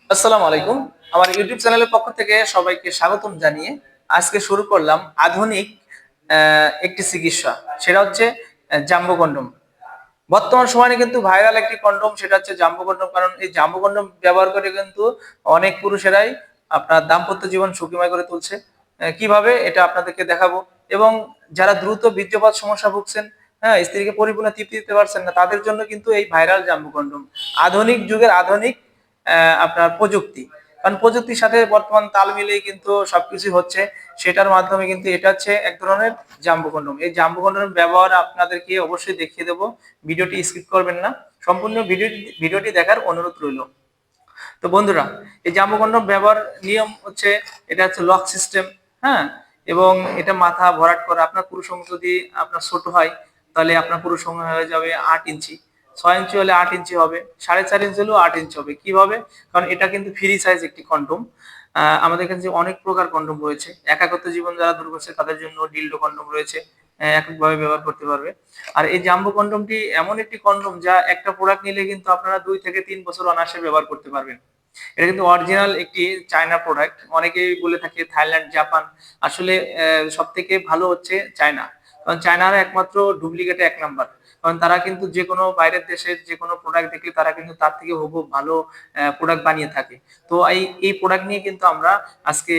আসসালামু আলাইকুম। আমার ইউটিউব চ্যানেলের পক্ষ থেকে সবাইকে স্বাগতম জানিয়ে আজকে শুরু করলাম আধুনিক একটি চিকিৎসা। সেটা হচ্ছে জাম্বো কন্ডোম। বর্তমান সময়ে কিন্তু ভাইরাল একটি কন্ডোম, সেটা হচ্ছে জাম্বো কন্ডোম। কারণ এই জাম্বো কন্ডোম ব্যবহার করে কিন্তু অনেক পুরুষেরাই আপনার দাম্পত্য জীবন সুখময় করে তুলছে। কিভাবে এটা আপনাদেরকে দেখাবো। এবং যারা দ্রুত বীর্যপাত সমস্যা ভুগছেন, হ্যাঁ, স্ত্রীকে পরিপূর্ণ তৃপ্তি দিতে পারছেন না, তাদের জন্য কিন্তু এই ভাইরাল জাম্বো কন্ডোম আধুনিক যুগের আধুনিক আপনার প্রযুক্তি। কারণ প্রযুক্তির সাথে বর্তমান তাল মিলিয়ে কিন্তু সবকিছু হচ্ছে। সেটার মাধ্যমে কিন্তু এটা হচ্ছে এক ধরনের জাম্বো কন্ডোম। এই জাম্বো কন্ডোমের ব্যবহার আপনাদেরকে অবশ্যই দেখিয়ে দেবো। ভিডিওটি স্কিপ করবেন না, সম্পূর্ণ ভিডিওটি দেখার অনুরোধ রইল। তো বন্ধুরা, এই জাম্বো কন্ডোম ব্যবহার নিয়ম হচ্ছে, এটা হচ্ছে লক সিস্টেম। হ্যাঁ, এবং এটা মাথা ভরাট করা। আপনার পুরুষ অঙ্গ যদি আপনার ছোট হয়, তাহলে আপনার পুরুষ অঙ্গ হয়ে যাবে 8 ইঞ্চি। 6 ইঞ্চি হলে 8 ইঞ্চি হবে, 4.5 ইঞ্চি হলেও 8 ইঞ্চি হবে। কিভাবে? কারণ এটা কিন্তু ফ্রি সাইজ একটি কন্ডোম। আমাদের কাছে অনেক প্রকার কন্ডোম রয়েছে। একাকিত্ব জীবন যারা দূর করছে তাদের জন্য ডিলডো কন্ডোম রয়েছে, এককভাবে ব্যবহার করতে পারবে। আর এই জাম্বো কন্ডোমটি এমন একটি কন্ডোম যা একটা প্রোডাক্ট নিলে কিন্তু আপনারা 2 থেকে 3 বছর অনায়াসে ব্যবহার করতে পারবেন। এটা কিন্তু অরিজিনাল একটি চায়না প্রোডাক্ট। অনেকেই বলে থাকে থাইল্যান্ড, জাপান। আসলে সব থেকে ভালো হচ্ছে চায়না। কারণ চায়নার একমাত্র ডুপ্লিকেটে 1 নাম্বার। কারণ তারা কিন্তু যে কোনো বাইরের দেশের যে কোনো প্রোডাক্ট দেখলে তারা কিন্তু তার থেকে হুবহু ভালো প্রোডাক্ট বানিয়ে থাকে। তো এই প্রোডাক্ট নিয়ে কিন্তু আমরা আজকে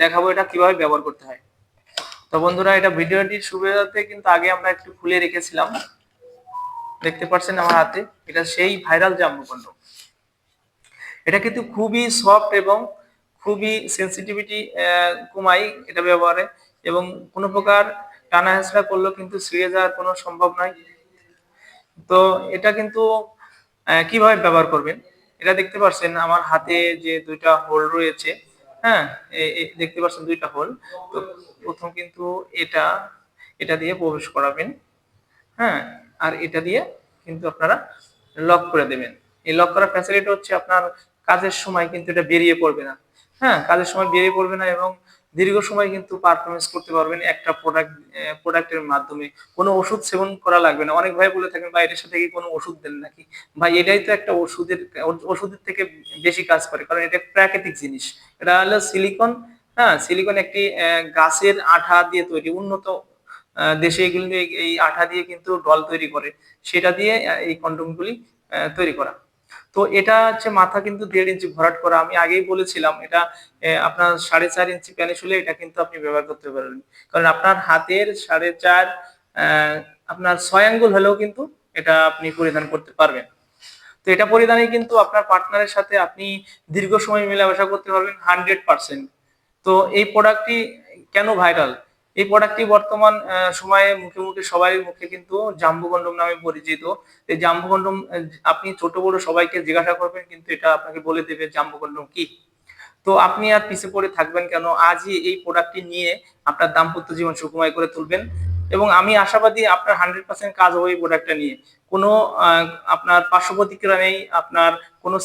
দেখাবো এটা কিভাবে ব্যবহার করতে হয়। তো বন্ধুরা, এটা ভিডিওটির সুবিধার্থে কিন্তু আগে আমরা একটু খুলে রেখেছিলাম। দেখতে পাচ্ছেন আমার হাতে, এটা সেই ভাইরাল জাম্বো কন্ডোম। এটা কিন্তু খুবই সফট এবং খুবই সেনসিটিভিটি কমায় এটা ব্যবহারে। এবং কোনো প্রকার টানা হেঁচড়া করলেও কিন্তু ছিঁড়ে যাওয়ার কোনো সম্ভব নয়। তো এটা কিন্তু কিভাবে ব্যবহার করবেন, এটা দেখতে পাচ্ছেন আমার হাতে যে 2টা হোল রয়েছে। হ্যাঁ, দেখতে পাচ্ছেন 2টা হোল। তো প্রথম কিন্তু এটা এটা দিয়ে প্রবেশ করাবেন। হ্যাঁ, আর এটা দিয়ে কিন্তু আপনারা লক করে দেবেন। এই লক করার ফ্যাসিলিটি হচ্ছে আপনার কাজের সময় কিন্তু এটা বেরিয়ে পড়বে না। হ্যাঁ, কাজের সময় বেরিয়ে পড়বে না এবং দীর্ঘ সময় কিন্তু পারফরমেন্স করতে পারবেন একটা প্রোডাক্টের মাধ্যমে। কোনো ওষুধ সেবন করা লাগবে না। অনেক ভাই বলে থাকেন, ভাই এটার সাথে কি কোনো ওষুধ দেন নাকি? ভাই এটাই তো একটা ওষুধের থেকে বেশি কাজ করে। কারণ এটা প্রাকৃতিক জিনিস। এটা হলো সিলিকন। হ্যাঁ, সিলিকন একটি গাছের আঠা দিয়ে তৈরি। উন্নত দেশে এগুলো এই আঠা দিয়ে কিন্তু ডল তৈরি করে। সেটা দিয়ে এই কন্ডোমগুলি তৈরি করা। তো এটা হচ্ছে মাথা কিন্তু 1.5 ইঞ্চি ভরাট করা। আমি আগেই বলেছিলাম এটা আপনার 4.5 ইঞ্চি প্যানিস হলে এটা কিন্তু আপনি ব্যবহার করতে পারবেন। কারণ আপনার হাতের 4.5 আপনার 6 আঙ্গুল হলেও কিন্তু এটা আপনি পরিধান করতে পারবেন। তো এটা পরিধানে কিন্তু আপনার পার্টনারের সাথে আপনি দীর্ঘ সময় মেলামেশা করতে পারবেন 100%। তো এই প্রোডাক্টটি কেন ভাইরাল? এই প্রোডাক্টটি বর্তমান সময়ে মুখে মুখে সবাই মুখে কিন্তু জাম্বো কন্ডোম নামে পরিচিত। এই জাম্বো কন্ডোম আপনি ছোট বড় সবাইকে জিজ্ঞাসা করবেন, কিন্তু এটা আপনাকে বলে দেবে জাম্বো কন্ডোম কি। তো আপনি আর পিছে পড়ে থাকবেন কেন? আজই এই প্রোডাক্টটি নিয়ে আপনার দাম্পত্য জীবন সুখময় করে তুলবেন। এবং আমি আশাবাদী আপনার 100% কাজ হবে এই প্রোডাক্টটা নিয়ে। কোনো আ আপনার পার্শ্ব প্রতিক্রিয়া নেই, আপনার কোনো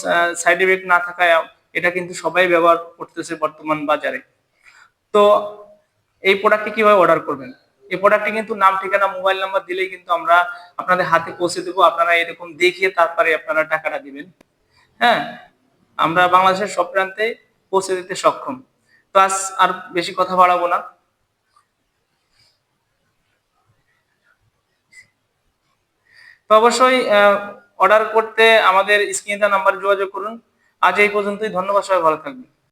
সাইড ইফেক্ট না থাকায় এটা কিন্তু সবাই ব্যবহার করতেছে বর্তমান বাজারে। তো এই প্রোডাক্টটি কিভাবে অর্ডার করবেন? এই প্রোডাক্টটি কিন্তু নাম, ঠিকানা, মোবাইল নাম্বার দিলেই কিন্তু আমরা আপনাদের হাতে পৌঁছে দেব। আপনারা এরকম দেখিয়ে তারপরে আপনারা টাকাটা দিবেন। হ্যাঁ? আমরা বাংলাদেশের সব প্রান্তে পৌঁছে দিতে সক্ষম। তো আজ আর বেশি কথা বাড়াবো না। তো অবশ্যই অর্ডার করতে আমাদের স্ক্রিনে দেওয়া নাম্বারে যোগাযোগ করুন। আজ এই পর্যন্তই। ধন্যবাদ। সবাই ভালো থাকবেন।